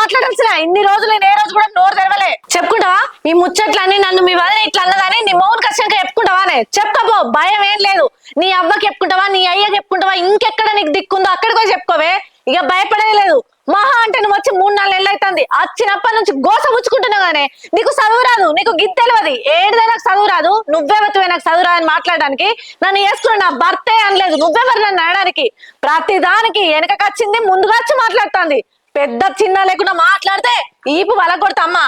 మాట్లాడాల్సిన ఇన్ని రోజులు నేను ఏ రోజు కూడా నోరు తెరవలే. చెప్పుకుంటావా ఈ ముచ్చట్లన్నీ? నన్ను మీ వదిన ఇట్లా అన్నదాని నీ మౌన్ కష్టంగా చెప్పుకుంటావానే? చెప్పుకోపో, భయం ఏం లేదు. నీ అవ్వకి చెప్పుకుంటావా, నీ అయ్యకి చెప్పుకుంటావా, ఇంకెక్కడ నీకు దిక్కుందో అక్కడికో చెప్పుకోవే. ఇక భయపడేది లేదు. మహా అంటే నువ్వు వచ్చి 3-4 నెలలు అవుతుంది. వచ్చినప్పటి నుంచి గోస పుచ్చుకుంటున్నావు గానే నీకు చదువు రాదు, నీకు గిత్తెలవది. ఏడుదే నాకు చదువు రాదు, నువ్వెవతివే నాకు చదువు రాదని మాట్లాడడానికి? నన్ను వేసుకుని నా భర్తే అనలేదు, నువ్వెవరు నన్ను అనడానికి? ప్రతి దానికి వెనకకొచ్చింది ముందుగా వచ్చి మాట్లాడుతుంది. పెద్ద చిన్న లేకుండా మాట్లాడితే ఈపు వలగొడతామ్మా.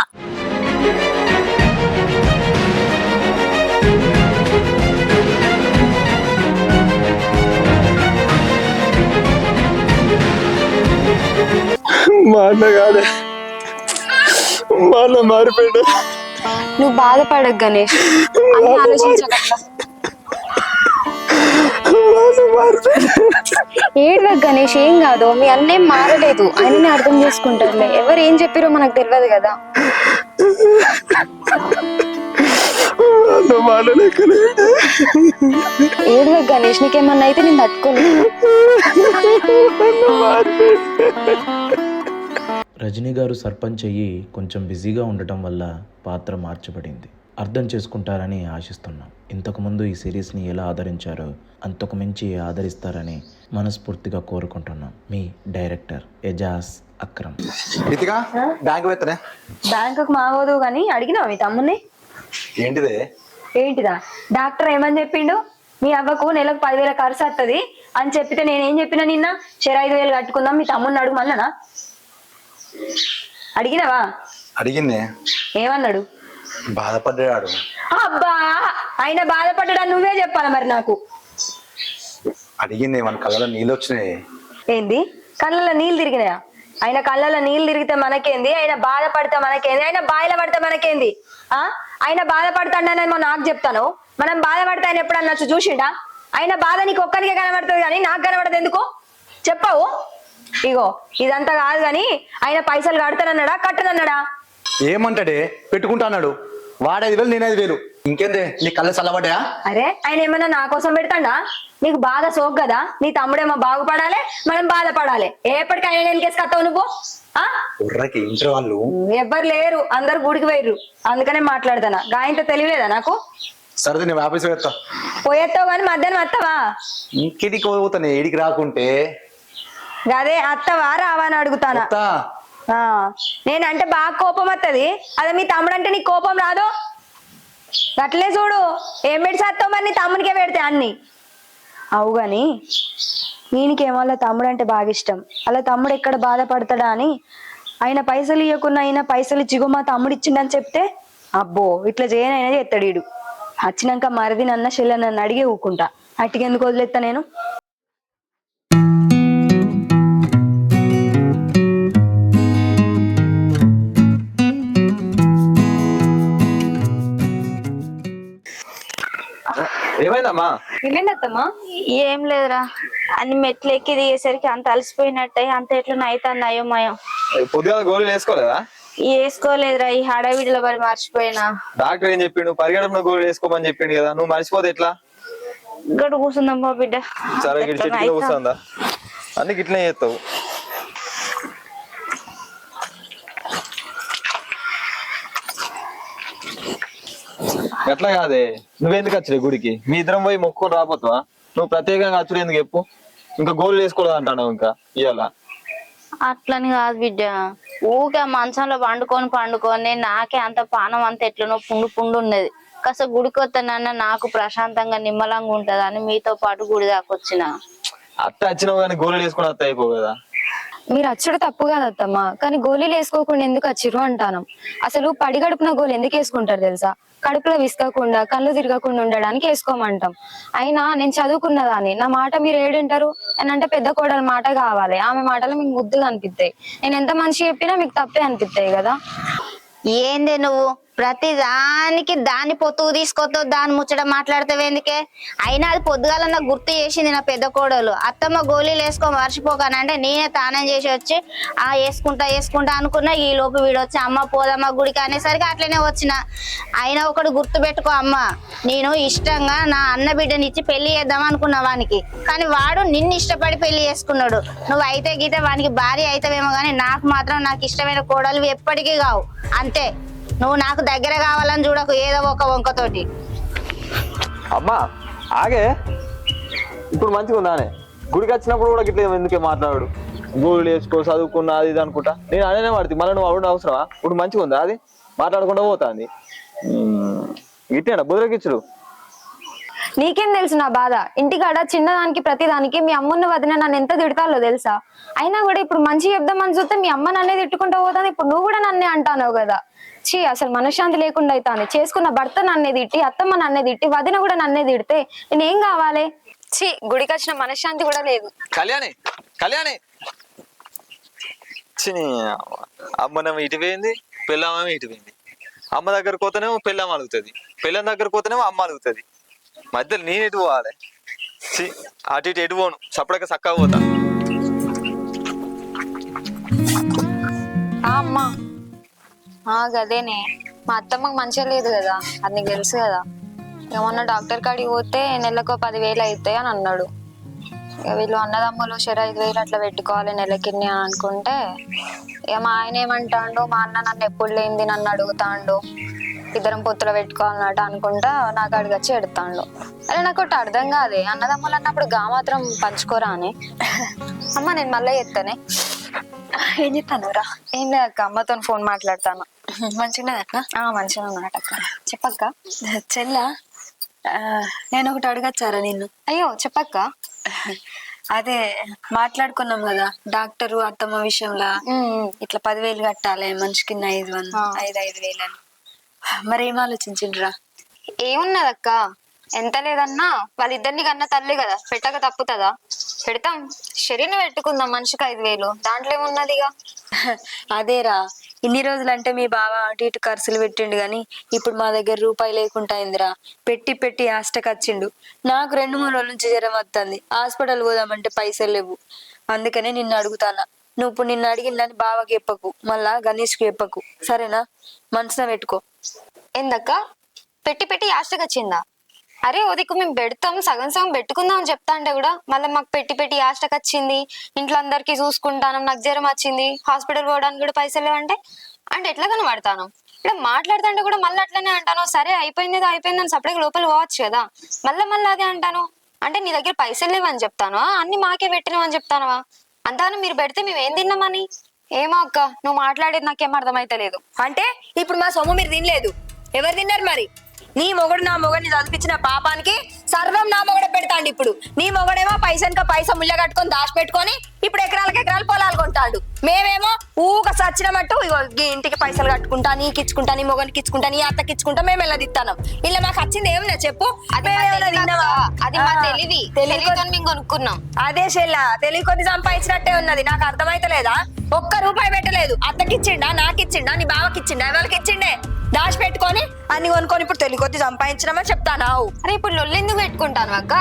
మా అన్న కాదే, మా అన్న మారిపోయాడు. నువ్వు బాధపడకు గణేష్, అని ఆలోచించగల. ఏడువే గణేష్, ఏం కాదు. మీ అన్నేం మారలేదు, ఆయననే అర్థం చేసుకుంటారులే. ఎవరు ఏం చెప్పారో మనకు తెలియదు కదా. ఏడువే గణేష్, నీకేమన్నా అయితే నేను తట్టుకోలేదు. రజనీ గారు సర్పంచ్ అయ్యి కొంచెం బిజీగా ఉండటం వల్ల పాత్ర మార్చబడింది. అర్థం చేసుకుంటారని ఆశిస్తున్నాం. ఇంతకుముందు ఈ సిరీస్ని ఎలా ఆదరించారో అంతకు మించి ఆదరిస్తారని మనస్ఫూర్తిగా కోరుకుంటున్నాం. మీ డైరెక్టర్ ఎజాజ్ అక్రమ్. బ్యాంకుకు మావదు కానీ అడిగినావా మీ తమ్ముని? ఏంటిదే? ఏంటిదా? డాక్టర్ ఏమని చెప్పిండు? మీ అవ్వకు నెలకు 10,000 ఖర్చు వస్తుంది అని చెప్పితే నేనేం చెప్పినా నిన్న? 5,000 కట్టుకుందాం, మీ తమ్ముని అడుగుమన్నానా? అడిగినావా? అడిగిందే. ఏమన్నాడు? బాధపడ్డాడు. అబ్బా, ఆయన బాధపడ్డాడు నువ్వే చెప్పాలి మరి నాకు. అడిగింది, మన కళ్ళలో నీళ్ళు వచ్చినాయి. ఏంది కళ్ళలో నీళ్ళు తిరిగినాయా? ఆయన కళ్ళలో నీళ్ళు తిరిగితే మనకేంది? ఆయన బాధపడితే మనకేంది? ఆయన బాయిల పడితే మనకేంది? ఆయన బాధపడతాడనేమో నాకు చెప్తాను. మనం బాధపడితే ఆయన ఎప్పుడన్నా చూసిండా? ఆయన బాధ నీకు ఒక్కరికే కనబడుతుంది కానీ నాకు కనబడదు ఎందుకు చెప్పవు? ఇగో ఇదంతా కాదు కానీ ఆయన పైసలు కడతానన్నాడా కట్టనన్నాడా? ఏమంటాడే? పెట్టుకుంటా అన్నాడు. వాడు 5,000, నేను 5,000. ఇంకేందే నీ కళ్ళు చల్లబడ్డా? అరే ఆయన ఏమన్నా నా కోసం పెడతాడా? నీకు బాగా సోక్ కదా, నీ తమ్ముడేమో బాగుపడాలి, మనం బాధపడాలి. ఎప్పటికైనా నేను కేసు కట్టావు నువ్వు? ఇంటర్ వాళ్ళు ఎవ్వరు లేరు, అందరు గుడికి పోయిర్రు. అందుకనే మాట్లాడతానా. గాయంతో తెలియలేదా నాకు? సరే నేను ఆఫీస్ పెడతా. పోయేస్తావు కానీ మధ్యాహ్నం వస్తావా? ఇంకెడికి పోతానే, ఏడికి రాకుంటే. అదే అత్తవా రావా అని అడుగుతానా. నేనంటే బాగా కోపం వస్తుంది. అదే మీ తమ్ముడు అంటే నీకు కోపం రాదు? అట్లే చూడు, ఏం పెడిచేస్తావు మరి? నీ తమ్మునికే పెడితే అన్ని అవు గాని ఈయనకేమో వాళ్ళ తమ్ముడు అంటే బాగా ఇష్టం. అలా తమ్ముడు ఎక్కడ బాధపడతాడా అని ఆయన పైసలు ఇవ్వకున్నా అయినా పైసలు ఇచ్చిగో మా తమ్ముడు ఇచ్చిండని చెప్తే అబ్బో ఇట్లా చేయనైనా చేస్తాడు. ఈడు వచ్చినాక మరిది నన్న చెల్లె నన్ను అడిగే ఊకుంటా. అట్టికెందుకు వదిలేస్తా నేను? ఏమైందమ్మా? ఏమైందమ్మా? ఏం లేదురా, అన్ని మెట్లు ఎక్కి దిగేసరికి అంత అలసిపోయినట్టు అంత ఎట్లా నైతాన్ని అయోమయం. పొద్దుగా గోళీలు వేసుకోలేదా? వేసుకోలేదురా, ఈ హడావిడిలో పడి మర్చిపోయినా. డాక్టర్ ఏం చెప్పిండు? పరిగెడపన గోళీలు వేసుకోమని చెప్పిండు కదా, నువ్వు మర్చిపోతే ఎట్లా? గడు కూర్చుందమ్మా బిడ్డ. సరే చెట్టు కూర్చుందా? అందుకు ఇట్లనే చేస్తావు. ఎట్లా కాదే, నువ్వెందుకు వచ్చే గుడికి? మీ ఇద్దరం పోయి మొక్కుకొని రాపోతావా? నువ్వు ప్రత్యేకంగా వచ్చుడు ఎందుకు చెప్పు? ఇంకా గోళీలు వేసుకోలేదు అంటావు ఇంకా ఇవాళ. అట్లని కాదు బిడ్డ, ఊకే మంచంలో పండుకొని నాకే అంత పానం అంత ఎట్లనో పుండు ఉన్నది. కాస్త గుడికి వస్తానన్నా నాకు ప్రశాంతంగా నిమ్మలంగా ఉంటది అని మీతో పాటు గుడి దాకా వచ్చిన. అట్ట వచ్చినావు కానీ గోళీలు వేసుకుని అత్త అయిపో కదా. మీరు వచ్చుడు తప్పు కాదత్తమ్మా, కానీ గోళీలు వేసుకోకుండా ఎందుకు వచ్చిర్రు అంటాను. అసలు పడిగడుపున గోలు ఎందుకు వేసుకుంటారు తెలుసా? కడుపులో విసుకోకుండా కళ్ళు తిరగకుండా ఉండడానికి వేసుకోమంటాం. అయినా నేను చదువుకున్నదాన్ని, నా మాట మీరు ఏడుంటారు? అంటే పెద్ద కోడల మాట కావాలి, ఆమె మాటలు మీకు ముద్దుగా అనిపిస్తాయి. నేను ఎంత మంచి చెప్పినా మీకు తప్పే అనిపిస్తాయి కదా. ఏందే నువ్వు ప్రతి దానికి దాన్ని పొత్తుకు తీసుకొస్తావు, దాని ముచ్చట మాట్లాడతావు ఎందుకే? అయినా అది పొద్దుగాల నాకు గుర్తు చేసింది నా పెద్ద కోడలు. అత్తమ్మ గోళీలు వేసుకో మర్చిపోకానంటే నేనే తానం చేసి వచ్చి వేసుకుంటా అనుకున్నా. ఈ లోపు వీడొచ్చి అమ్మ పోదమ్మ గుడికి అనేసరికి అట్లనే వచ్చిన. అయినా ఒకటి గుర్తు పెట్టుకో అమ్మ, నేను ఇష్టంగా నా అన్న బిడ్డని ఇచ్చి పెళ్లి చేద్దాం అనుకున్నా వానికి. కానీ వాడు నిన్ను ఇష్టపడి పెళ్లి చేసుకున్నాడు. నువ్వు అయితే గీతే వానికి భార్య అయితవేమో కానీ నాకు మాత్రం నాకు ఇష్టమైన కోడలు ఎప్పటికీ కావు. అంతే, నువ్వు నాకు దగ్గర కావాలని చూడకు ఏదో ఒక వంకతోటి. అమ్మా ఆగే, ఇప్పుడు మంచిగా ఉందానే? గుడికి వచ్చినప్పుడు కూడా గిట్ల ఎందుకే మాట్లాడు? గోళ్ళు వేసుకో చదువుకున్నా అది ఇది అనుకుంటా నేను అనేనే పడుతుంది. మళ్ళీ నువ్వు అవడం అవసరమా? ఇప్పుడు మంచిగా ఉందా? అది మాట్లాడకుండా పోతాంది. గిట్టేనా బుదరకిచ్చుడు? నీకేం తెలుసు నా బాధ? ఇంటికాడ చిన్నదానికి ప్రతిదానికి మీ అమ్మన్న వదిన నన్ను ఎంత తిడతాలో తెలుసా? అయినా కూడా ఇప్పుడు మంచి చెప్దామని చూస్తే మీ అమ్మ నన్నే తిట్టుకుంటూ పోతాను. ఇప్పుడు నువ్వు కూడా నన్నే అంటావు కదా. చీ, అసలు మనశ్శాంతి లేకుండా అవుతాను. చేసుకున్న భర్త నన్నే తిట్టి, అత్తమ్మ నన్నే తిట్టి, వదిన కూడా నన్నే తిడితే నేనేం కావాలి? చీ, గుడికి వచ్చిన మనశ్శాంతి కూడా లేదు. కళ్యాణి అమ్మనేమో ఇటు పోయింది, పెళ్ళామేమో ఇటు పోయింది. అమ్మ దగ్గరకు పోతేనేమో పెళ్ళాం అలుగుతుంది, పెళ్ళం దగ్గరకు పోతేనేమో అమ్మ అలుగుతుంది. మధ్యలో నేను ఎటు పోవాలి? అటు ఇటు ఎటు పోను, సపడక చక్కగా పోతా. అమ్మా గదేనే, మా అత్తమ్మకు మంచిగా లేదు కదా, అది నీకు తెలుసు కదా. ఇక మొన్న డాక్టర్ కాడికి పోతే నెలకు 10,000 అవుతాయి అని అన్నాడు. ఇక వీళ్ళు అన్నదమ్ములు 5,000 అట్లా పెట్టుకోవాలి నెలకి అని అనుకుంటే, ఇక మా ఆయన ఏమంటాడు, మా అన్న నన్ను ఎప్పుడు లేనిది నన్ను అడుగుతాండు, ఇద్దరం పొత్తులో పెట్టుకోవాలన్నట్టు అనుకుంటా నాకు అడిగచ్చి ఎడతాండు. అరే నాకు ఒకటి అర్థం కాదే, అన్నదమ్ములు అన్నప్పుడు గా మాత్రం పంచుకోరా అని. అమ్మ నేను మళ్ళీ చెప్తానే. ఏం చెప్తాను రా? ఏం లేదు అక్క, అమ్మతో ఫోన్ మాట్లాడతాను. మంచిగా మంచిగా ఉన్నదట అక్క. చెప్పక్క. చెల్లా, నేను ఒకటి అడగచ్చారా నిన్ను? అయ్యో చెప్పక్క. అదే మాట్లాడుకున్నాం కదా డాక్టరు అత్తమ్మ విషయంలో, ఇట్లా 10,000 కట్టాలి మనిషికి 5,000 అని. మరి ఏం ఆలోచించిండ్రా? ఏమున్నదక్క, ఎంత లేదన్నా వాళ్ళిద్దరిని కన్నా తల్లి కదా, పెట్టక తప్పుతుందా? పెడతాం, శరీరం పెట్టుకుందాం మనిషికి 5,000, దాంట్లో ఏమున్నదిగా. అదేరా, ఇన్ని రోజులు అంటే మీ బావ అటు ఇటు ఖర్చులు పెట్టిండు గాని ఇప్పుడు మా దగ్గర రూపాయి లేకుండా అయిందిరా. పెట్టి హాస్టకొచ్చిండు. నాకు 2-3 రోజుల నుంచి జ్వరం వస్తుంది. హాస్పిటల్ పోదామంటే పైసలు లేవు. అందుకనే నిన్ను అడుగుతానా. నువ్వు ఇప్పుడు నిన్ను అడిగిందని బావకి చెప్పకు, మళ్ళా గణేష్కి చెప్పకు, సరేనా? మనసున పెట్టుకో. ఏందక్క పెట్టి ఆస్టకి వచ్చిందా? అరే ఓదికు మేము పెడతాం, సగం పెట్టుకుందాం అని చెప్తా అంటే కూడా మళ్ళీ మాకు పెట్టి ఆస్టకి వచ్చింది, ఇంట్లో అందరికి చూసుకుంటాను, నాకు జ్వరం వచ్చింది, హాస్పిటల్ పోవడానికి కూడా పైసలు లేవంటే అంటే ఎట్లా కనబడతాను? ఇక్కడ మాట్లాడుతుంటే కూడా మళ్ళీ అట్లనే అంటాను. సరే అయిపోయిందని సపరేట్గా లోపల పోవచ్చు కదా, మళ్ళీ అదే అంటాను. అంటే నీ దగ్గర పైసలు లేవని చెప్తాను, అన్ని మాకే పెట్టినావని చెప్తానవా? అంతాను మీరు పెడితే మేము ఏం తిన్నామని? ఏమో అక్క, నువ్వు మాట్లాడేది నాకేం అర్థమైతలేదు. అంటే ఇప్పుడు మా సొమ్ము మీరు తినలేదు, ఎవరు తిన్నారు మరి? నీ మొగుడు నా మొగుడిని చదివించిన పాపానికి సర్వం నా మొగడే పెడతాండు. ఇప్పుడు నీ మొగడేమో పైసా ముళ్ళ కట్టుకొని దాచిపెట్టుకొని ఇప్పుడు ఎకరాలు పొలాలు కొంటాడు. మేమేమో ఊక సచ్చినట్టు ఈ ఇంటికి పైసలు కట్టుకుంటా, నీకు ఇచ్చుకుంటా, నీ మొగనికి ఇచ్చుకుంటా, నీ అత్తకి ఇచ్చుకుంటా, మేము ఎలా తిత్తాం? ఇలా మాకు వచ్చింది ఏమన్నా చెప్పు. కొనుక్కున్నాం. అదే చెల్లా, తెలివి కొద్ది సంపాదించినట్టే ఉన్నది. నాకు అర్థమైతలేదా? ₹1 పెట్టలేదు. అత్తకిచ్చిండా, నాకిచ్చిండా, నీ బావకిచ్చిండా, ఎవరికి ఇచ్చిండే? దాచి పెట్టుకొని అన్ని కొనుక్కొని ఇప్పుడు తెలివి కొద్ది సంపాదించినామని చెప్తానావు. అరే ఇప్పుడు లొల్లు ఎందుకు పెట్టుకుంటాను అక్క?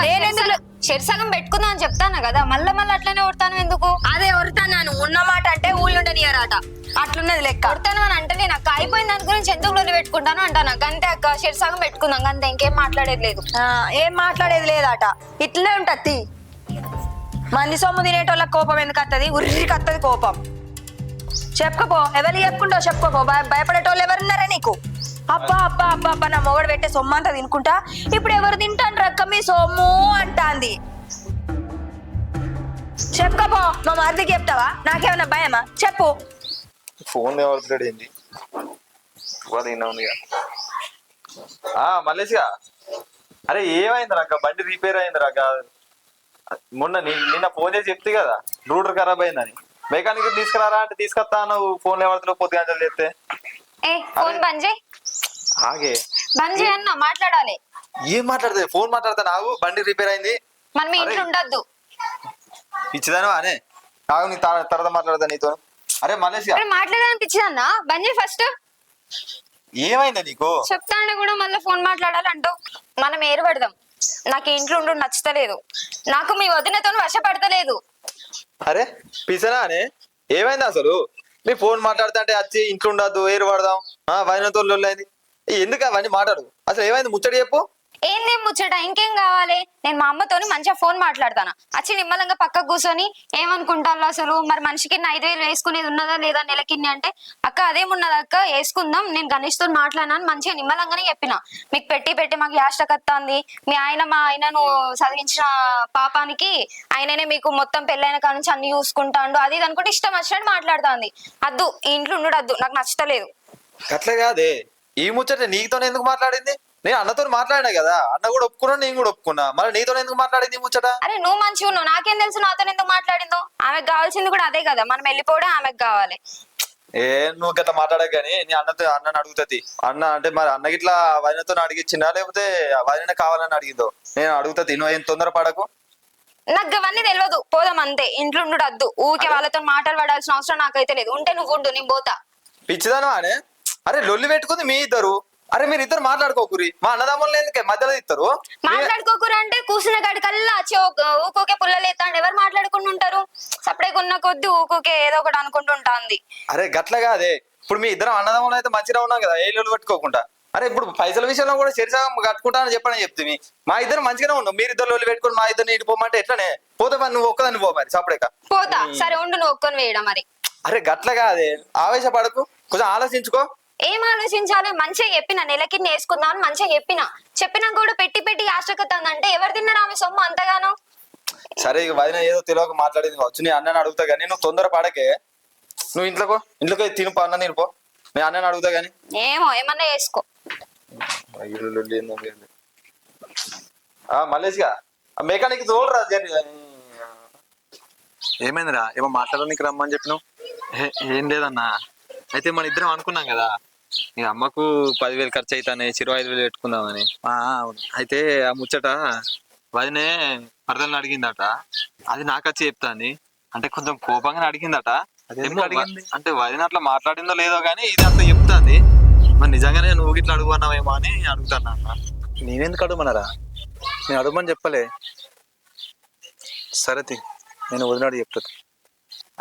సగం పెట్టుకుందాం అని చెప్తాను కదా, మళ్ళీ అట్లనే కొడతాను ఎందుకు? అదే కొడతాను ఉన్నమాట అంటే ఊళ్ళుండనియరాట, అట్లున్నది లెక్క. కొడతాను అని అంటే నేను అక్క అయిపోయిన దాని గురించి ఎందుకు లొల్లు పెట్టుకుంటాను అంటాను. అంతే అక్క, సగం పెట్టుకుందాం అంతే, ఇంకేం మాట్లాడేది లేదు. ఏం మాట్లాడేది లేదట, ఇట్లనే ఉంటది. మంది సొమ్ము తినేటోళ్ళకి కోపం ఎందుకు వస్తుంది? ఉర్రికి వస్తుంది కోపం. చెప్పుకోపో, ఎవరికి చెప్పుకుంటావు చెప్పుకోపో. భయపడేటోళ్ళు ఎవరున్నారా నీకు? అబ్బా నా మొగడు పెట్టే సొమ్ము అంతా తినుకుంటా ఇప్పుడు ఎవరు తింటాను రక్క మీ సొమ్ము అంటాంది. చెప్పుకోపో, మా మరిదికి చెప్తావా? నాకేమన్నా భయమా? చెప్పు. ఫోన్ ఎవరుతున్నాడు ఏంటి? మల్లేసిగా, అరే ఏమైంది రాక? బండి రిపేర్ అయింది రాక. మొన్న నిన్న ఫోన్ చేసి చెప్తే కదా రూటర్ ఖరాబ్ అయిందని. మెకానిక్ తీసుకురారా అంటే తీసుకొస్తా, నువ్వు ఫోన్ ఎవరితో పొద్దుగా చెప్తే ఫోన్ బంద్ చేయి. ఆగే బంద్ చేయి అన్న, మాట్లాడాలి. ఏం మాట్లాడతా? ఫోన్ మాట్లాడతా. నాకు బండి రిపేర్ అయింది, మనం ఇంట్లో ఉండద్దు. ఇచ్చిదాను అనే కాదు, నీ తర్వాత మాట్లాడతా నీతో. అరే మలేసియా మాట్లాడాలని ఇచ్చిదన్నా, బంద్ చేయి ఫస్ట్. ఏమైందా నీకు? చెప్తాండే కూడా మళ్ళీ ఫోన్ మాట్లాడాలంటూ మనం ఏర్పడదాం. నాకు ఇంట్లో ఉండు నచ్చుతలేదు, నాకు మీ వదినతో వశపడతలేదు. అరే పిసనానే, ఏమైంది అసలు? నీ ఫోన్ మాట్లాడుతా అంటే వచ్చి ఇంట్లో ఉండద్దు, ఏరు పడదాం, వైనతో లొల్లైంది. ఎందుకు అవన్నీ మాట్లాడు? అసలు ఏమైంది ముచ్చట చెప్పు. ఏందేం ముచ్చట, ఇంకేం కావాలి? నేను మా అమ్మతోని మంచిగా ఫోన్ మాట్లాడతాను. వచ్చి నిమ్మలంగా పక్కకు కూర్చొని ఏమనుకుంటాను అసలు, మరి మనిషికి 5,000 వేసుకునేది ఉన్నదా లేదా నెలకిన్ని అంటే, అక్క అదేమున్నది అక్క వేసుకుందాం, నేను గణేష్తో మాట్లాడినాను మంచిగా నిమ్మలంగానే చెప్పిన. మీకు పెట్టి పెట్టి మాకు యాష్టకత్తాంది, మీ ఆయన మా ఆయనను చదివించిన పాపానికి ఆయననే మీకు మొత్తం పెళ్ళైన కాడ నుంచి అన్ని చూసుకుంటాడు, అది ఇది అనుకుంటే ఇష్టం వచ్చినట్టు మాట్లాడుతుంది. అద్దు, ఈ ఇంట్లో ఉండు అద్దు, నాకు నచ్చతలేదు. అట్లే కాదే, ఈ ముచ్చట నీతోనే ఎందుకు మాట్లాడింది? నేను అన్నతో మాట్లాడినా కదా, అన్న కూడా ఒప్పుకున్నా, నేను కూడా ఒప్పుకున్నా, మరి నీతో ఎందుకు మాట్లాడింది ముచ్చట? అరే నువ్వు మంచిగా ఉన్నావు, నాకేం తెలుసు నాతో ఎందుకు మాట్లాడిందో. ఆమెకు కావాల్సింది కూడా అదే కదా, మనం వెళ్ళిపోవడం ఆమెకు కావాలి. నువ్వు గట్లా మాట్లాడక గానీ నీ అన్నని అడుగుతుంది. అన్న అంటే మరి అన్నకి ఇట్లా వదినతో అడిగించిందా, లేకపోతే వదిన కావాలని అడిగిందో? నేను అడుగుతుంది, నువ్వు ఏం తొందర పడకు. నాకు అవన్నీ తెలియదు, పోదాం అంతే. ఇంట్లో ఉండు అద్దు, ఊరికే వాళ్ళతో మాటలు పడాల్సిన అవసరం నాకైతే లేదు. ఉంటే నువ్వు ఉండు, నేను పోతా. పిచ్చిదాను అనే, అరే లొల్లి పెట్టుకుంది మీ ఇద్దరు. అరే మీరు ఇద్దరు మాట్లాడుకోకురి, మా అన్నదమ్ములు ఎందుకే మధ్యలో ఇస్తారు? మాట్లాడుకోకూర అంటే కూర్చున్న గడికల్లా వచ్చి ఊకోకే పుల్లలేతాండి. ఎవరు మాట్లాడుకుంటూ ఉంటారు? సపడే కొన్న కొద్ది ఊకోకే ఏదో ఒకటి అనుకుంటూ ఉంటుంది. అరే గట్లగా అదే, ఇప్పుడు మీ ఇద్దరు అన్నదమ్ములు అయితే మంచిగా ఉన్నాం కదా, ఏ లొల్లి పెట్టుకోకుండా. అరే ఇప్పుడు పైసల విషయంలో కూడా శరీరం కట్టుకుంటా అని చెప్పని చెప్తుంది. మా ఇద్దరు మంచిగానే ఉన్నాం, మీరు ఇద్దరు లొల్లి పెట్టుకుని మా ఇద్దరిని ఇటుపోమంటే ఎట్లనే పోతా? నువ్వు ఒక్కదాన్ని పో మరి సపడేక. పోతా, సరే ఉండు, నువ్వు ఒక్కని వేయడం మరి. అరే గట్లగా అదే, ఆవేశపడకు, కొంచెం ఆలోచించుకో. ఏం ఆలోచించాలి? మంచిగా చెప్పిన, నెలకి వేసుకుందాం అని మంచిగా చెప్పినా కూడా పెట్టి పెట్టి ఆశకత్తందంటే ఎవరు తిన్నారు ఆమె సొమ్ము అంతగానో? సరే ఇక వదిన ఏదో తెలియక మాట్లాడింది కావచ్చు, నీ అన్నని అడుగుతా గానీ నువ్వు తొందర పడకే. నువ్వు ఇంట్లోకి తినిపో, అన్న తినిపో, నేను అన్నని అడుగుతా గానీ. ఏమో ఏమన్నా చేసుకో. మల్లేష్గా మెకానిక్ తోలురా. ఏమైందిరా, ఏమో మాట్లాడడానికి రమ్మని చెప్పినావు? ఏం లేదన్నా, అయితే మన ఇద్దరం అనుకున్నాం కదా, నీ అమ్మకు 10,000 ఖర్చు అవుతానే, 25,000 పెట్టుకుందామని. అవును. అయితే ఆ ముచ్చట వదినే మరదల్ని అడిగిందట, అది నాకు వచ్చి చెప్తాంది. అంటే కొంచెం కోపంగా అడిగిందట. ఎందుకు అడిగింది? అంటే వదిన అట్లా మాట్లాడిందో లేదో గానీ ఇది అంతా చెప్తాంది. మరి నిజంగానే నువ్వు ఇట్లా అడుగున్నావేమో అని అడుగుతాను అన్న. నేనెందుకు అడుగుమన్నారా? నేను అడుగుమని చెప్పలే. సరే నేను వదినాడు చెప్తాను.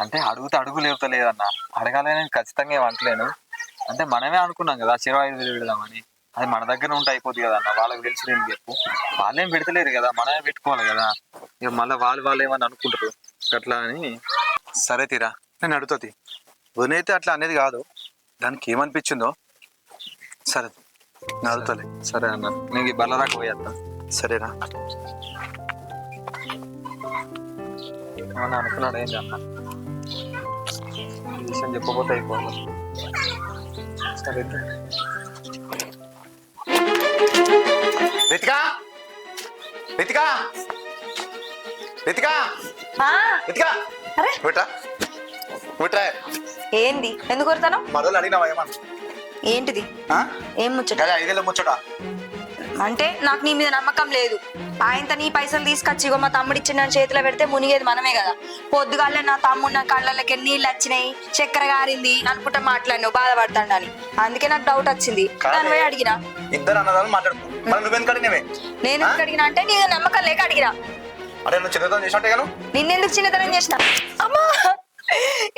అంటే అడుగు లేవుతలేదన్న, అడగాలని ఖచ్చితంగా ఏమంటలేను. అంటే మనమే అనుకున్నాం కదా 25,000 పెడదామని, అది మన దగ్గర ఉంటే అయిపోతుంది కదా అన్న. వాళ్ళకి తెలిసి నేను చెప్పు, వాళ్ళేం పెడతలేరు కదా, మనమే పెట్టుకోవాలి కదా. ఇక మళ్ళీ వాళ్ళు ఏమని అనుకుంటారు అట్లా అని. సరే తీరా, నేను అడుగుతుంది. వదినైతే అట్లా అనేది కాదు, దానికి ఏమనిపించిందో. సరే నేను అడుగుతాలే. సరే అన్న, నేను ఈ బల్ల దాకా పోయేస్తా. సరేనా? ఏమన్నా అనుకున్నాడు ఏంటి అన్న? ఈ విషయం చెప్పకపోతే అయిపోతుంది. సరే రితికా, రితికా, రితికా, రితికా, విట్రా విట్రా. ఏంది, ఎందుకు కొడతాను? మరొలు అడిగినావా ఏమన్నా? ఏంటిది? ఏం ముచ్చట? 5,000 ముచ్చట. అంటే నాకు నీ మీద నమ్మకం లేదు. ఆయనతో నీ పైసలు తీసుకొచ్చి ఇగో మా తమ్ముడు ఇచ్చిన చేతిలో పెడితే మునిగేది మనమే కదా. పొద్దుగాలే నా తమ్ముడు నా కళ్ళకి నీళ్ళు వచ్చినాయి, చక్కెర గారింది అనుకుంటా మాట్లాడినావు, బాధపడతాడని. అందుకే నాకు డౌట్ వచ్చింది, దాని పోయి అడిగినా. ఇద్దరు అన్నదాన్ని మాట్లాడుకో. మరి నువ్వెందుకు అడిగినవే? నేను ఎందుకు అడిగినా అంటే నీ నమ్మకం లేక అడిగినా. అంటే నువ్వు చిన్నతనం చేసినట్టే గాను. నిన్నెందుకు చిన్నతనం చేసిన? అమ్మా,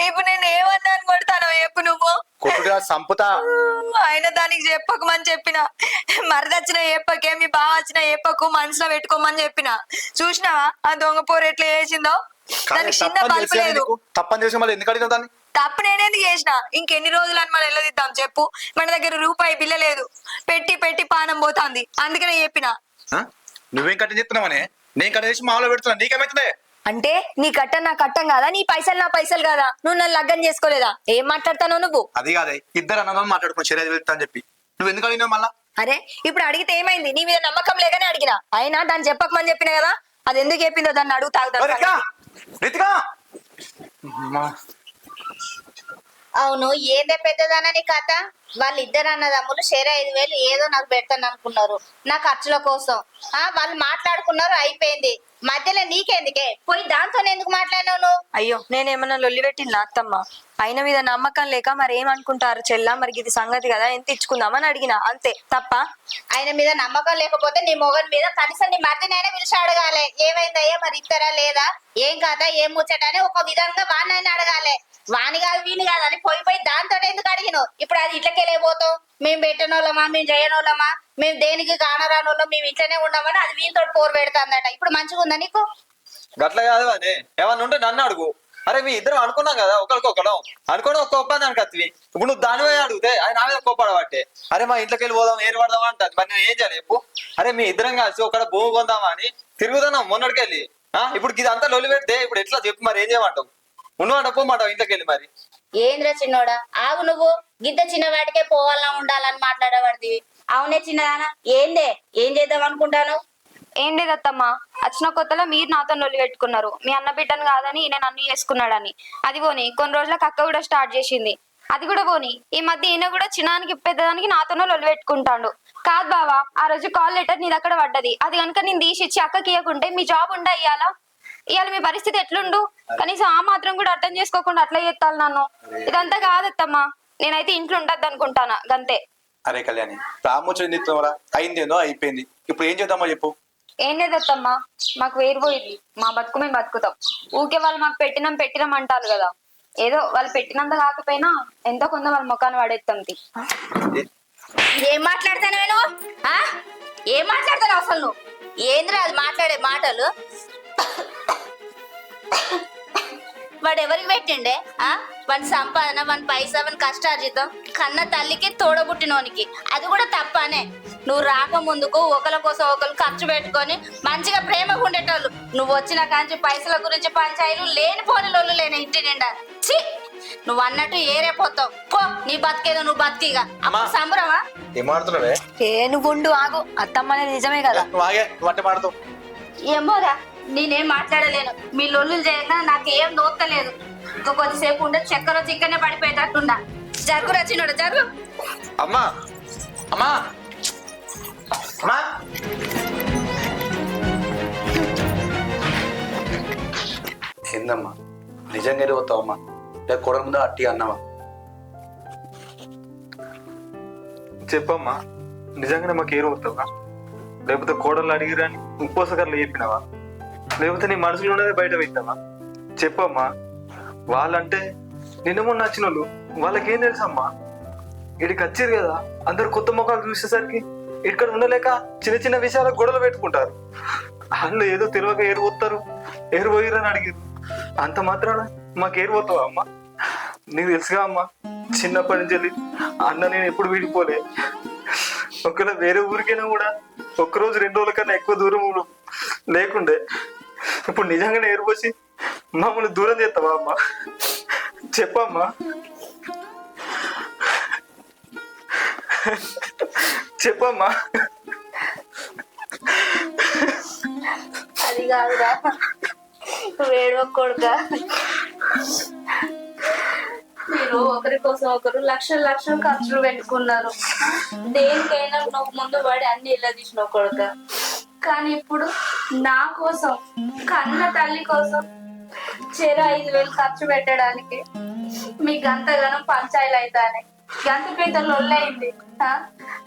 ఇప్పుడు నేను ఏమన్నాను కొడతాను చెప్పు నువ్వు. కొట్టుగా సంపుతా. ఆయన దానికి చెప్పకమని చెప్పిన, మరదచ్చిన చెప్పకే, మీ బావ వచ్చిన చెప్పకు, మనసులో పెట్టుకోమని చెప్పిన. చూసినావా ఆ దొంగ పోరు ఎట్లా చేసిందో? దానికి చిన్న బల్పు లేదు. తప్పని చేసి మళ్ళీ ఎందుకు అడిగినావు దాన్ని? తప్పు నేనేందుకు చేసిన? ఇంకెన్ని రోజులు అని మనం వెళ్ళదిద్దాం చెప్పు? మన దగ్గర రూపాయి బిల్ల లేదు, పెట్టి పెట్టి పానం పోతుంది. అందుకనే చెప్పిన. నువ్వేం కట్టని చెప్తున్నావనే? నేను కట్ట చేసి మాలో పెడుతున్నా, నీకేమైతుంది? అంటే నీ కట్టం నా కట్టం కాదా? నీ పైసలు నా పైసలు కాదా? నువ్వు నన్ను లగ్గం చేసుకోలేదా? ఏం మాట్లాడతానో నువ్వు? అది కాదే, ఇద్దరు అన్నదాన్ని మాట్లాడుకుని చర్య వెళ్తా అని చెప్పి నువ్వు ఎందుకు అడిగినావు మళ్ళా? అరే ఇప్పుడు అడిగితే ఏమైంది? నీ మీద నమ్మకం లేకనే అడిగినా. అయినా దాన్ని చెప్పకమని చెప్పిన కదా, అది ఎందుకు చెప్పిందో దాన్ని అడుగుతా. అవును, ఏందే పెద్దదానా నీ కథ? వాళ్ళిద్దరు అన్నదమ్ములు షేర్ 5,000 ఏదో నాకు పెడతాను అనుకున్నారు నా ఖర్చుల కోసం. వాళ్ళు మాట్లాడుకున్నారు, అయిపోయింది. మధ్యలో నీకెందుకే పోయి దాంతో ఎందుకు మాట్లాడినావు నువ్వు? అయ్యో నేనేమన్నా లొల్లి పెట్టిన అత్తమ్మ? ఆయన మీద నమ్మకం లేక మరి ఏమనుకుంటారు చెల్లా, మరి ఇది సంగతి కదా ఎంత ఇచ్చుకుందామని అడిగిన, అంతే తప్ప. ఆయన మీద నమ్మకం లేకపోతే నీ మొగన్ మీద కనీసం నీ మధ్యనైనా పిలిచి అడగాలి. ఏమైందయ్యా మరి ఇస్తారా లేదా, ఏం కాదా, ఏం ముచ్చట అని ఒక విధంగా వాడినైనా అడగాలి. వాని కాదు వీని కాదు అని పోయి దాంతో ఎందుకు అడిగినావు? ఇప్పుడు అది ఇట్లకెళ్ళిపోతావు. మేము పెట్టనోళ్ళమా, మేము చేయనోళ్ళమా, మేము దేనికి కానరానోళ్ళం, మేము ఇంట్లోనే ఉన్నామని అది వీనితో పోరు పెడతాందట. ఇప్పుడు మంచిగా ఉందా నీకు? గట్ల కాదు అని ఏమన్నా ఉంటే నన్ను అడుగు. అరే మీ ఇద్దరం అనుకున్నాం కదా ఒకరికొకడం అనుకోవడం ఒక ఒప్పందానికి అత్తివి. ఇప్పుడు నువ్వు దానివే అడిగితే ఆయన నా మీద కోపడబట్టే అరే మా ఇంట్లోకి వెళ్ళి పోదాం ఏరు పడదాం అంటది. మరి నేను ఏం చేయాలి చెప్పు? అరే మీ ఇద్దరం కలిసి ఒక భూమి కొందామా అని తిరుగుతున్నాం మొన్నటికెళ్ళి. ఇప్పుడు ఇది అంతా లొల్లి పెడితే ఇప్పుడు ఎట్లా చెప్పు? మరి ఏం చేయమంటావు? ఉండమంటావు పోమంటావు ఇంట్లోకి వెళ్ళి? మరి ఏంద్రా చిన్నోడా ఆగు, నువ్వు గింత చిన్న వాటికే పోవాలన్నా ఉండాలని మాట్లాడబడిది. అవునే చిన్నదానా, ఏందే ఏం చేద్దాం అనుకుంటాను? ఏం లేదత్తమ్మా, వచ్చిన కొత్తలో మీరు నాతో నొల్లి పెట్టుకున్నారు. మీ అన్న బిడ్డను కాదని ఈయన నన్ను చేసుకున్నాడని. అది పోని కొన్ని రోజులకు అక్క కూడా స్టార్ట్ చేసింది. అది కూడా పోని ఈ మధ్య ఈయన కూడా చిన్నానికి పెద్దదానికి నాతోనే లొల్లి పెట్టుకుంటాడు. కాదు బావా, ఆ రోజు కాల్ లెటర్ నీది అక్కడ పడ్డది. అది కనుక నేను తీసిచ్చి అక్కకి ఇవ్వకుంటే మీ జాబ్ ఉండా ఇవాళ మీ పరిస్థితి ఎట్లుండు? కనీసం ఆ మాత్రం కూడా అర్థం చేసుకోకుండా అట్లా చేస్తాను నన్ను. ఇదంతా కాదత్తమ్మా, నేనైతే ఇంట్లో ఉండద్దు అనుకుంటానా గంతే. అరే కళ్యాణి రామురా, అయిందేందో అయిపోయింది. ఇప్పుడు ఏం చేద్దామో చెప్పు. ఏం లేదత్తమ్మా, మాకు వేరు పోయింది. మా బతుకు మేము బతుకుతాం. ఊకే వాళ్ళు మాకు పెట్టినాం అంటారు కదా. ఏదో వాళ్ళు పెట్టినంత కాకపోయినా ఎంతో కొంత వాళ్ళ ముఖాన్ని పడేస్తాం. ఏం మాట్లాడతాను నేను? ఏం మాట్లాడతాను అసలు నువ్వు? ఏంద్రా అది మాట్లాడే మాటలు? వాడు ఎవరికి పెట్టిండే? వాడి సంపాదన, వాడి పైసా, వాడి కష్టార్జితం కన్న తల్లికి తోడబుట్టినోనికి. అది కూడా తప్పనే. నువ్వు రాక ముందుకు ఒకరి కోసం ఒకరు ఖర్చు పెట్టుకొని మంచిగా ప్రేమగా ఉండేటోళ్ళు. నువ్వు వచ్చిన కాంచి పైసల గురించి పంచాయలు లేనిపోని లోళ్ళు లేని ఇంటి నిండా. ఛీ, నువ్వు అన్నట్టు ఏరేపోతావు. పో, నీ బతికేదో నువ్వు బతికిగా. అప్పుడు సంబరమా? ఏమాడుతున్నావే? నువ్వు ఉండు ఆగు, అత్తమ్మ అనేది నిజమే కదా. ఏమోరా, నేనేం మాట్లాడలేను. మీ లొల్లులు చేయగా నాకు ఏం నోత్తలేదు. ఇంకా కొద్దిసేపు ఉండే చక్కెర చిక్కనే పడిపోయేటట్టున్నా. జరుగు రచినోడు జరుగు. అమ్మా అమ్మా అమ్మా ఏందమ్మా నిజంగా పోతావమ్మా? లేక కొడ ముందు అట్టి అన్నావా? చెప్పమ్మా, నిజంగానే మాకు ఏరు అవుతావా? లేకపోతే కోడలు అడిగిరని ఉపోసకర్లు చెప్పినావా? లేకపోతే నీ మనసులో ఉన్నదే బయట పెట్టావా? చెప్పమ్మా. వాళ్ళంటే నిన్న మొన్న వచ్చిన వాళ్ళు, వాళ్ళకేం తెలుసమ్మా? ఇక్కడికి వచ్చారు కదా, అందరు కొత్త ముఖాలు చూసేసరికి ఇక్కడ ఉండలేక చిన్న చిన్న విషయాలకు గొడవలు పెట్టుకుంటారు. వాళ్ళు ఏదో తెలియక ఏరు పోతారు, ఏరు పోయిరని అడిగారు. అంత మాత్రాన మాకు ఏరు పోతావా అమ్మా? నీకు తెలుసుగా అమ్మా, చిన్నప్పటి నుంచి వెళ్ళి అన్న నేను ఎప్పుడు విడిపోలే. ఒకవేళ వేరే ఊరికైనా కూడా ఒక్కరోజు 2 రోజుల కన్నా ఎక్కువ దూరం లేకుండే. ఇప్పుడు నిజంగానే ఏరుపోసి మమ్మల్ని దూరం చేస్తావా అమ్మా? చెప్పమ్మా, చెప్పమ్మా. అది కాదురా, వేడవ కొడుక. మీరు ఒకరి కోసం ఒకరు లక్షలు ఖర్చులు పెట్టుకున్నారు. దేనికైనా నువ్వు ముందు పడి అన్ని ఇళ్ళ తీసినావు కొడుక. కానీ ఇప్పుడు నా కోసం, కన్న తల్లి కోసం చెర 5,000 ఖర్చు పెట్టడానికి మీకు గంతగానం పంచాయలు అవుతానే, గంత పెద్ద లొల్లయింది.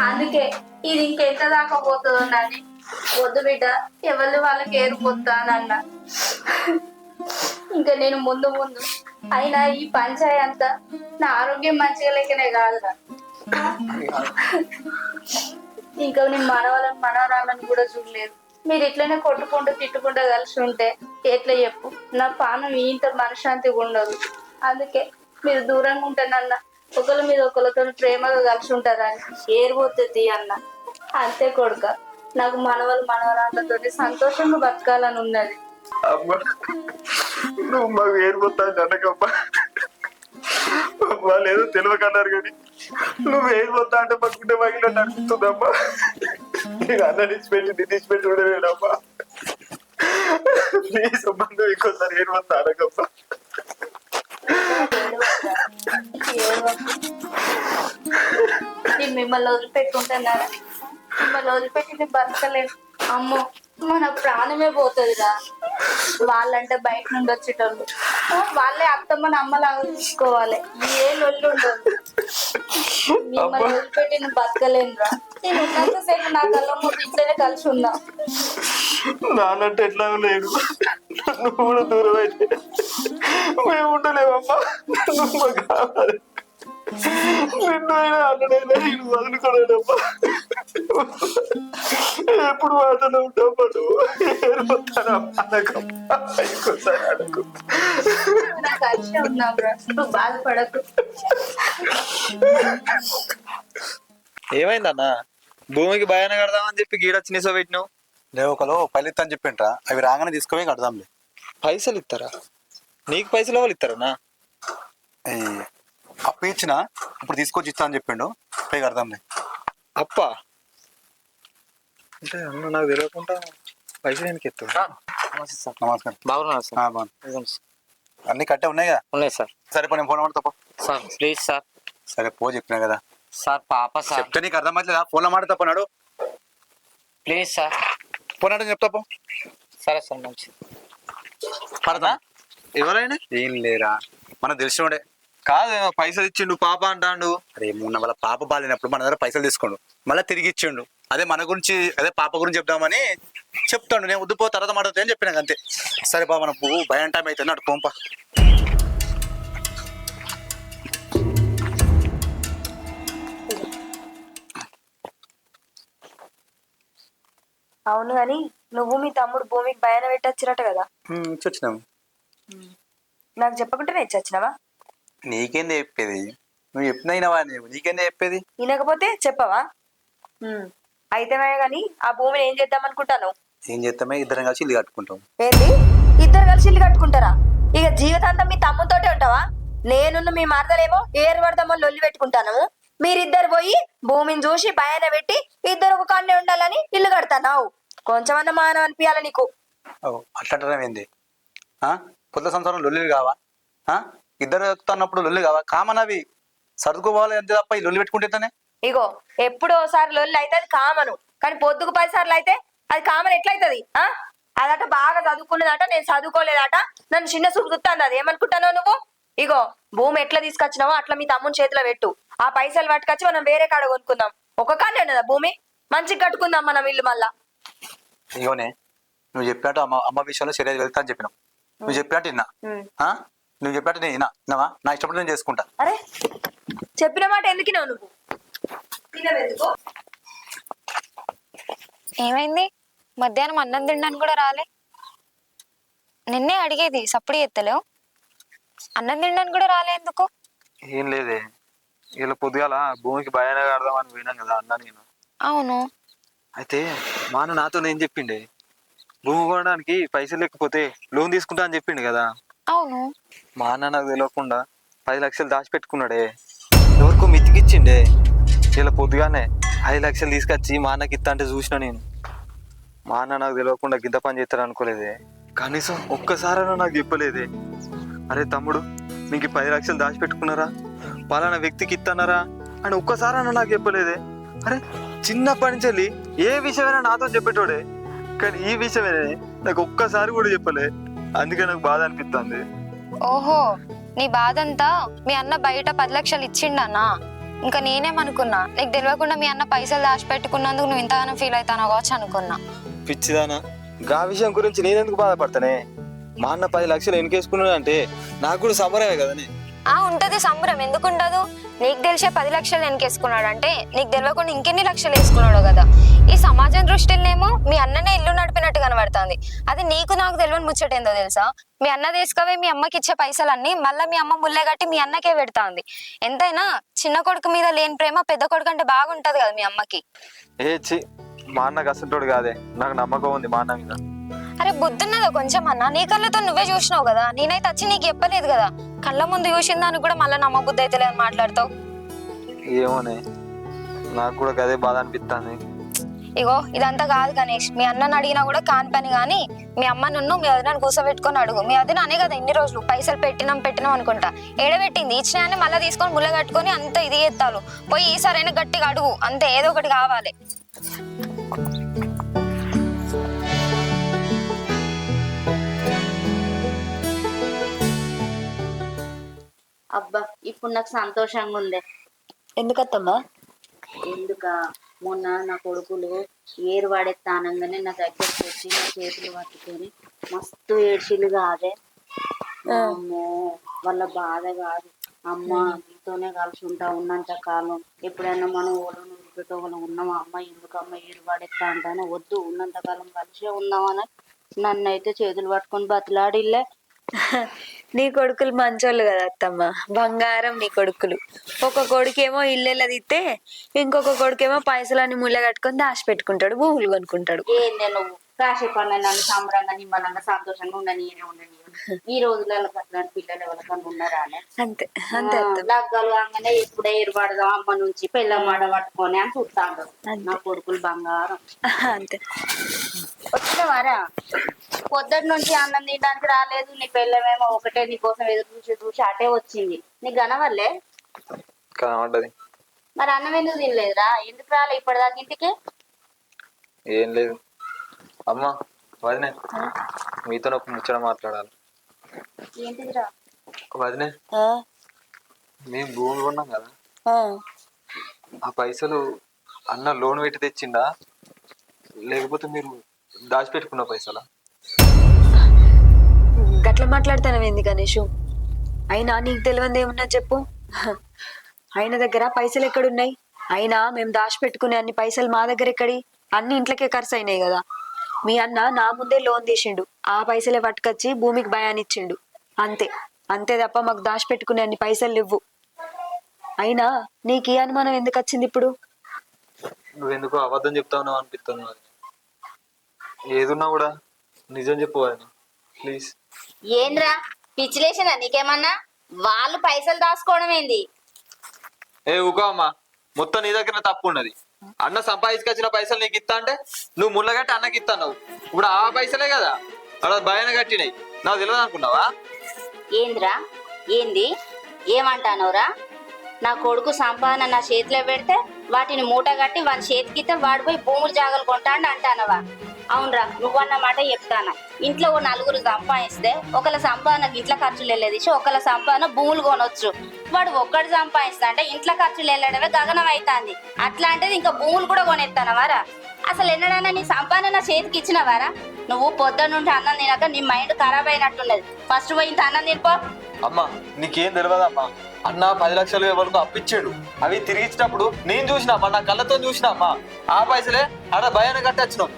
అందుకే ఇది ఇంకెంత దాకా పోతుందని వద్దు బిడ్డ, ఎవరు వాళ్ళకి ఏరిపోతానన్నా. ఇంకా నేను ముందు అయినా ఈ పంచాయి అంతా నా ఆరోగ్యం మంచిగా లేకనే కాదురా. ఇంకా నేను మనవరాళ్ళని కూడా చూడలేదు. మీరు ఇట్లనే కొట్టుకుంటూ తిట్టుకుంటూ కలిసి ఉంటే ఎట్లా చెప్పు? నా పానం ఇంత మనశ్శాంతిగా ఉండదు. అందుకే మీరు దూరంగా ఉంటానన్న, ఒకరి మీద ఒకరితో ప్రేమగా కలిసి ఉంటారని ఏరిపోతుంది అన్న. అంతే కొడుక, నాకు మనవరాళ్ళతో సంతోషంగా బతకాలని ఉన్నది. అమ్మా, నువ్వు మాకు ఏరిపోతా అనకమ్మా. వాళ్ళు ఏదో తెలియకన్నారు కానీ నువ్వు ఏరిపోతా అంటే పట్టుకుంటే మగిలినట్టు అనిపిస్తుందమ్మా. నేను అన్న తీసిపెట్టి ఉండలేనమ్మా. నీ సంబంధం ఇంకోసారి ఏరిపోతా అనకమ్మా. నేను మిమ్మల్ని వదిలిపెట్టుకుంటున్నారా? మిమ్మల్ని వదిలిపెట్టి నేను బతకలేను. అమ్మో మన ప్రాణమే పోతుందిరా. వాళ్ళంటే బయట నుండి వచ్చేటోళ్ళు, వాళ్ళే అత్తమ్మని అమ్మలాగా చూసుకోవాలి. ఏ లొల్లి ఉండదు. మిమ్మల్ని వదిలిపెట్టి నేను బతకలేనురా. నేను ఉన్నంతసేపు నా కళ్ళమ్మ బిడ్డనే కలిసి ఉన్నా. నానంటే ఎట్లా లేడు, నువ్వు కూడా దూరం అయితే మేము ఉండలేమమ్మా. నువ్వు కావాలి, నిన్ను అయినా అన్నడైనా నేను వదులుకోలేదమ్మా. ఎప్పుడు మాటలు ఉంటావు నువ్వు. ఇంకోసారి అడగ. నాకు కలిసి ఉన్నావురా, నువ్వు బాధపడకు. ఏమైందన్నా? భూమికి భయాన కడదామని చెప్పి గీడొచ్చి నిసో పెట్టినావు. లేవకలో పైలు ఇస్తా అని చెప్పింట్రా, అవి రాగానే తీసుకుపోయి కడదాంలే. పైసలు ఇస్తారా? నీకు పైసలు వాళ్ళు ఇస్తారన్నా? అప్పు ఇచ్చిన ఇప్పుడు తీసుకొచ్చి ఇస్తా అని చెప్పిండు, పోయి కడదాంలే. అప్ప అంటే అన్న నాకు తెలియకుండా పైసలు ఎందుకు ఎత్తా? నమస్కారం. బాగున్నారు సార్. బాగున్నాను. అన్ని కట్టే ఉన్నాయి కదా? ఉన్నాయి సార్. సరే పో, నేను ఫోన్ మాడతా పో. Sir please sir. సరే పో, చెప్పినా కదా. సార్ పాప సార్. చెప్తే నీకు అర్థమవుతుందా? ఫోన్లో మాడతా పోనాడు. Please sir. పోనాడు చెప్తా పో. సరే సార్ మంచిది. పడదా? ఎవరైనా ఏం లేరా, మనకు తెలిసినోడే. కాదు, పైసలు ఇచ్చిండు పాప అంటాండు. అరే మొన్న వాళ్ళ పాప బాలినప్పుడు మన దగ్గర పైసలు తీసుకోండు, మళ్ళీ తిరిగి ఇచ్చిండు. అదే మన గురించి, అదే పాప గురించి చెప్దామని చెప్తాడు. నేను వద్దుపో, తర్వాత మాట్లాడుతా అని చెప్పినాక అంతే. సరే బాబా, మన పువ్వు భయం టైం అయితే అటు పోంపా. అవును గాని నువ్వు మీ తమ్ముడు భూమికి భయాన పెట్టొచ్చిరట కదా? వచ్చినాము. నాకు చెప్పకుండానే ఇచ్చొచ్చినావా? నీకేంది చెప్పేది? నువ్వు చెప్పినవా? నీకేంది చెప్పేది? వినకపోతే చెప్పవా? అయితే గాని ఆ భూమిని ఏం చేద్దాం అనుకుంటాను? ఏం చేస్తామే, ఇద్దరం కలిసి ఇల్లు కట్టుకుంటాం. ఏంది ఇద్దరు కలిసి ఇల్లు కట్టుకుంటారా? ఇక జీవితాంతం మీ తమ్ముతోటే ఉంటావా? నేనున్న మీ మరదలేమో ఏరు పడదామో లొల్లి పెట్టుకుంటాను. మీరిద్దరు పోయి భూమిని చూసి భయాన పెట్టి ఇద్దరు ఒక కాన్నే ఉండాలని ఇల్లు కడతానావు. కొంచెమన్నా మానం అనిపించాల నీకు. అట్లా ఏంది? కొత్త సంవత్సరం లొల్లి కావా? ఇద్దరు ఎక్కుతున్నప్పుడు లొల్లి కావా? కామన్ అవి సర్దుకోవాలి అంతే తప్ప ఈ లొల్లి పెట్టుకుంటేనే. ఇగో ఎప్పుడో ఒకసారి లొల్లి అయితే అది కామను, కానీ పొద్దుకు 10 సార్లు అయితే అది కామన్ ఎట్లయితది? అదట బాగా చదువుకున్నదట, నేను చదువుకోలేదట, నన్ను చిన్న చూపు చూస్తాను. అది ఏమనుకుంటానో నువ్వు? ఇగో భూమి ఎట్లా తీసుకొచ్చినావో అట్లా మీ తమ్ముని చేతిలో పెట్టు. ఆ పైసలు పట్టుకొచ్చి మనం వేరే కాడ కొనుక్కుందాం. ఒక కాడే ఉన్నదా భూమి? మంచిగా కట్టుకుందాం మనం ఇల్లు మళ్ళా. ఇగోనే, నువ్వు చెప్పినట్టు అమ్మ విషయంలో సరిగ్గా వెళ్తా అని చెప్పినావు. నువ్వు చెప్పినట్టు విన్నా. నువ్వు చెప్పినట్టు నేను విన్నావా? నా ఇష్టపడి నేను చేసుకుంటా. అరే చెప్పిన మాట ఎందుకినావు నువ్వు? ఏమైంది? మధ్యాహ్నం అన్నం తినడానికి కూడా రాలే. నిన్నే అడిగేది, సప్పుడు ఎత్తలేవు. అన్నం తినడానికి కూడా రాలే ఎందుకు? ఏం లేదే, ఇలా పొద్దుగాల భూమికి భయాన కడదామని పోయినాం కదా అన్నా నేను. అవును. అయితే మా అన్న నాతో ఏం చెప్పిండే, భూమి కొనడానికి పైసలు లేకపోతే లోన్ తీసుకుంటా అని చెప్పిండు కదా. అవును. మా అన్న నాకు తెలియకుండా 10 లక్షలు దాచిపెట్టుకున్నాడే, ఎవరికో మితికిచ్చిండే. ఇలా పొద్దుగానే 5 లక్షలు తీసుకొచ్చి మా అన్నకి ఇస్తా అంటే చూసిన నేను. మా అన్న నాకు తెలియకుండా గింత పని చేస్తాడు అనుకోలేదే. కనీసం ఒక్కసారైనా నాకు చెప్పలేదే, అరే తమ్ముడు మీకు 10 లక్షలు దాచిపెట్టుకున్నారా, పలానా వ్యక్తికి ఇస్తున్నారా అని ఒక్కసారైనా నాకు చెప్పలేదే. అరే చిన్నప్పటి నుంచి వెళ్ళి ఏ విషయమైనా నాతో చెప్పేటోడే, కానీ ఈ విషయమే నాకు ఒక్కసారి కూడా చెప్పలే. అందుకే నాకు బాధ అనిపిస్తుంది. ఓహో, నీ బాధంతా మీ అన్న బయట 10 లక్షలు ఇచ్చిండన్నా. ఇంకా నేనేమనుకున్నా, నీకు తెలియకుండా మీ అన్న పైసలు దాచిపెట్టుకున్నందుకు నువ్వు ఇంతగానో ఫీల్ అవుతానో కావచ్చు అనుకున్నా. పిచ్చిదానా, గా విషయం గురించి నేనెందుకు బాధపడతానే? మా అన్న 10 లక్షలు ఎన్నికేసుకున్నాడు అంటే నాకు కూడా సంబరమే కదనే. ఉంటది సంబరం, ఎందుకు ఉండదు? నీకు తెలిసే 10 లక్షలు వెనకేసుకున్నాడు అంటే నీకు తెలియకుండా ఇంకెన్ని లక్షలు వేసుకున్నాడు కదా. ఈ సమాజం దృష్టిలోనేమో మీ అన్ననే ఇల్లు నడిపినట్టు కనబడుతుంది. అది నీకు నాకు తెలియని ముచ్చటేందో తెలుసా? మీ అన్న తీసుకవే మీ అమ్మకి ఇచ్చే పైసలన్నీ మళ్ళీ మీ అమ్మ ముల్లే కట్టి మీ అన్నకే పెడతాంది. ఎంతైనా చిన్న కొడుకు మీద లేని ప్రేమ పెద్ద కొడుకు అంటే బాగుంటది కదా మీ అమ్మకి. మా అన్నకు అసంటోడు కాదే, నాకు నమ్మకం ఉంది మా అన్న మీద. అరే బుద్ధున్నదో కొంచెం అన్న, నీ కళ్ళతో నువ్వే చూసినావు కదా, నేనైతే వచ్చి నీకు చెప్పలేదు కదా. కళ్ళ ముందు చూసిన దాన్ని కూడా మళ్ళీ నమ్మ బుద్ధి అయితే లేదని మాట్లాడతావు. ఏమోనే, నాకు కూడా అదే బాధ అనిపిస్తుంది. ఇగో ఇదంతా కాదు గణేష్, మీ అన్నని అడిగినా కూడా కాని పని కానీ మీ అమ్మ నన్ను మీ వదినను కూర్చోబెట్టుకొని అడుగు. మీ వదిన అనే కదా ఇన్ని రోజులు పైసలు పెట్టినాం అనుకుంటా, ఏడబెట్టింది ఇచ్చినాయని మళ్ళీ తీసుకొని ముళ్ళ కట్టుకొని అంత ఇది ఎత్తాలు. పోయి ఈసారైనా గట్టిగా అడుగు, అంతే ఏదో ఒకటి కావాలి. అబ్బా ఇప్పుడు నాకు సంతోషంగా ఉంది. ఎందుకత్తమ్మా? ఎందుక మొన్న నా కొడుకులు ఏరు వాడెత్తానంగానే నా దగ్గరకు వచ్చి నా చేతులు పట్టుకొని మస్తు ఏడ్చిలు కాదే. అమ్మో వాళ్ళ బాధ కాదు, అమ్మ నీతోనే కలిసి ఉంటా ఉన్నంత కాలం ఎప్పుడైనా మనం ఓడను వదిలిపెట్టోగలం ఉన్నామా అమ్మ, ఎందుకమ్మ ఏరు వాడెత్తా అంటానే వద్దు ఉన్నంత కాలం కలిసే ఉందామని నన్ను అయితే చేతులు పట్టుకొని బతిలాడిల్లే. నీ కొడుకులు మంచోళ్ళు కదా అత్తమ్మ, బంగారం నీ కొడుకులు. ఒక కొడుకేమో ఇల్లెలా తిత్తే ఇంకొక కొడుకేమో పైసలన్నీ ముళ్ళ కట్టుకొని దాచి పెట్టుకుంటాడు, భూములు కొనుక్కుంటాడు. ఏందే నువ్వు కాసేపు నన్ను సంబరంగా నిమ్మలంగా సంతోషంగా ఉండని ఈ రోజులలో అట్లాంటి పిల్లలు ఎవరికన్నా ఉన్నారా? అంతే అంతే అత్తమ్మ. దగ్గలు కాగానే ఎప్పుడే ఏర్పడదాం అమ్మ నుంచి పెళ్ళమ్మాడ పట్టుకొని అని చూస్తాడు. నా కొడుకులు బంగారం. అంతే. వచ్చినవారా? పొద్దుటి నుంచి అన్నం తినడానికి రాలేదు, నీ పెళ్ళమేమో ఒకటే నీ కోసం ఎదురు చూసి అటే వచ్చింది. నీకు కనవల్లే? కనబడ్డది. మరి అన్నం ఎందుకు తినలేదురా? ఎందుకు రాలే ఇప్పటిదాకా ఇంటికి? ఏం లేదు అమ్మా, వదినే మీతో ఒక ముచ్చట మాట్లాడాలి. ఏంటిదిరా? వదినే, మేము భూమి కొన్నాం కదా, ఆ పైసలు అన్న లోన్ పెట్టి తెచ్చిండా లేకపోతే మీరు దాచిపెట్టుకున్న పైసలా? గట్ల మాట్లాడతాను ఏంది గణేషు? అయినా నీకు తెలియదు ఏమున్నా చెప్పు. ఆయన దగ్గర పైసలు ఎక్కడున్నాయి? అయినా మేము దాచిపెట్టుకునే అన్ని పైసలు మా దగ్గర ఎక్కడి? అన్ని ఇంట్లోకే ఖర్చు అయినాయి కదా. మీ అన్న నా ముందే లోన్ తీసిండు, ఆ పైసలే పట్టుకొచ్చి భూమికి భయాన్నిచ్చిండు. అంతే అంతే తప్ప మాకు దాచిపెట్టుకునే అన్ని పైసలు ఇవ్వు. అయినా నీకు ఈ అనుమానం ఎందుకు వచ్చింది ఇప్పుడు? నువ్వెందుకు అబద్ధం చెప్తావు అనిపిస్తుంది. ఏదున్నా కూడా నిజం చెప్పు ప్లీజ్. ఏంద్రా పిచ్చిలేసిందా నీకేమన్నా? వాళ్ళు పైసలు దాచుకోవడం ఏంది? ఏ ఊకో అమ్మా, మొత్తం నీ దగ్గర తప్పు ఉన్నది. అన్న సంపాదించుకొచ్చిన పైసలు నీకు ఇస్తా అంటే నువ్వు ముళ్ళగట్టి అన్నకి ఇస్తావు. ఇప్పుడు ఆ పైసలే కదా అలా భయాన కట్టినాయి, నాకు తెలియదు అనుకున్నావా? ఏంద్రా ఏంది ఏమంటానవురా? నా కొడుకు సంపాదన నా చేతిలో పెడితే వాటిని మూట కట్టి వాని చేతికితే వాడు పోయి భూములు జాగలు కొంటాడు అంటానవా? అవునరా, నువ్వన్న మాట చెప్తానా. ఇంట్లో ఓ నలుగురు సంపాదిస్తే ఒకళ్ళ సంపాదనకు ఇంట్లో ఖర్చులు వెళ్ళేది, ఒకళ్ళ సంపాదన భూములు కొనొచ్చు. వాడు ఒక్కడు సంపాదిస్తా అంటే ఇంట్లో ఖర్చులు వెళ్ళడమే గగనం అవుతుంది. అట్లాంటిది ఇంకా భూములు కూడా కొనేస్తానవారా? అసలు ఎన్నడన్నా నీ సంపాదన చేతికి ఇచ్చినవారా? నువ్వు పొద్దున్నుండి అన్నం తినక నీ మైండ్ ఖరాబ్ అయినట్టున్నది. ఫస్ట్ పోయి ఇంత అన్నం తినిపో. అమ్మా నీకేం తెలియదమ్మా, అన్న 10 లక్షలు ఎవరికి అప్పించాడు, అవి తిరిగి ఇచ్చినప్పుడు నేను చూసినామ్మా, నా కళ్ళతో చూసినామ్మా. ఆ పైసలే ఆడ భయాన కట్టొచ్చినాం.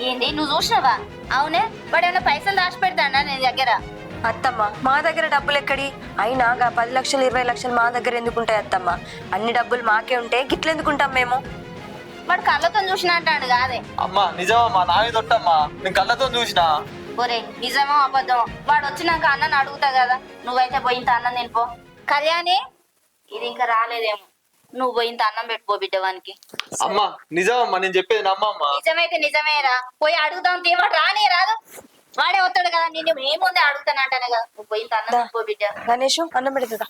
ఏంది నువ్వు చూసినావా? అవునే, వాడు ఏమైనా పైసలు దాచి పెడతాడా నీ దగ్గర? అత్తమ్మ మా దగ్గర డబ్బులు ఎక్కడి? అయినా 10 లక్షలు 20 లక్షలు మా దగ్గర ఎందుకుంటాయి అత్తమ్మ? అన్ని డబ్బులు మాకే ఉంటే గిట్లెందుకుంటాం మేము? వాడు కళ్ళతో చూసినా అంటాడు కాదే. అమ్మా నిజమమ్మా, నా మీద ఒట్టమ్మా, నేను కళ్ళతో చూసినా. ఒరే నిజమో అబద్ధమో వాడు వచ్చినాక అన్నని అడుగుతా కదా. నువ్వైతే పోయింత అన్నం తినిపో. కళ్యాణి ఇది ఇంకా రాలేదేమో, నువ్వు పోయింత అన్నం పెట్టుకో బిడ్డవానికి. అమ్మా నిజమమ్మా, నేను చెప్పేది నమ్మమ్మా. నిజమైతే నిజమేరా, పోయి అడుగుదాం తీవాడు రాని రాదు. వాడే వస్తాడు కదా, నిన్ను ఏముంది అడుగుతానంటానే కదా. నువ్వు పోయింత అన్నం పెట్టుకో బిడ్డ. గణేషు అన్నం పెడుతుందా?